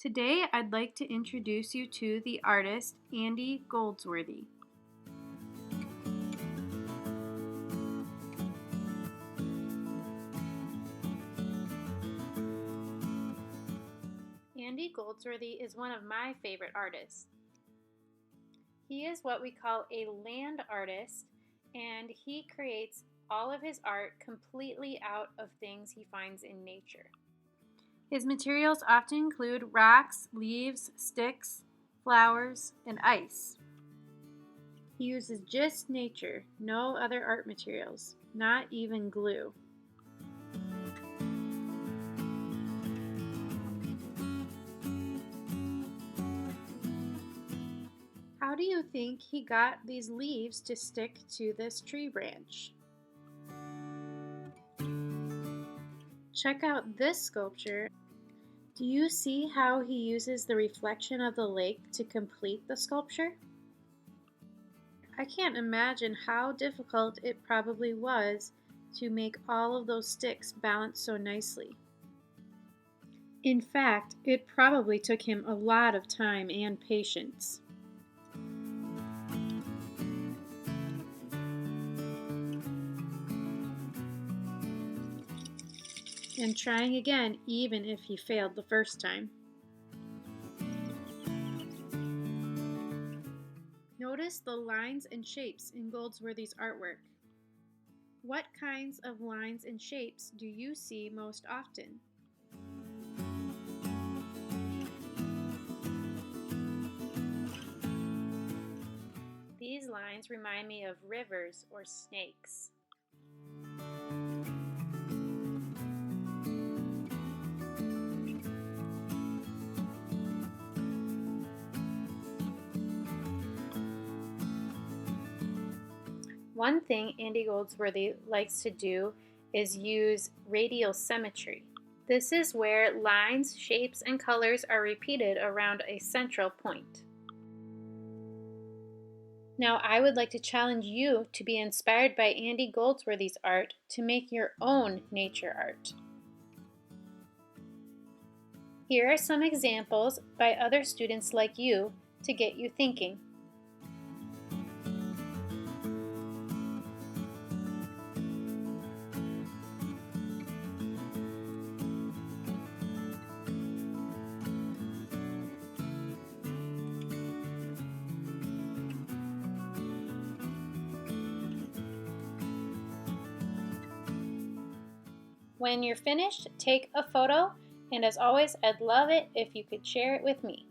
Today, I'd like to introduce you to the artist Andy Goldsworthy. Andy Goldsworthy is one of my favorite artists. He is what we call a land artist, and he creates all of his art completely out of things he finds in nature. His materials often include rocks, leaves, sticks, flowers, and ice. He uses just nature, no other art materials, not even glue. How do you think he got these leaves to stick to this tree branch? Check out this sculpture. Do you see how he uses the reflection of the lake to complete the sculpture? I can't imagine how difficult it probably was to make all of those sticks balance so nicely. In fact, it probably took him a lot of time and patience. And trying again even if he failed the first time. Notice the lines and shapes in Goldsworthy's artwork. What kinds of lines and shapes do you see most often? These lines remind me of rivers or snakes. One thing Andy Goldsworthy likes to do is use radial symmetry. This is where lines, shapes, and colors are repeated around a central point. Now, I would like to challenge you to be inspired by Andy Goldsworthy's art to make your own nature art. Here are some examples by other students like you to get you thinking. When you're finished, take a photo, and as always, I'd love it if you could share it with me.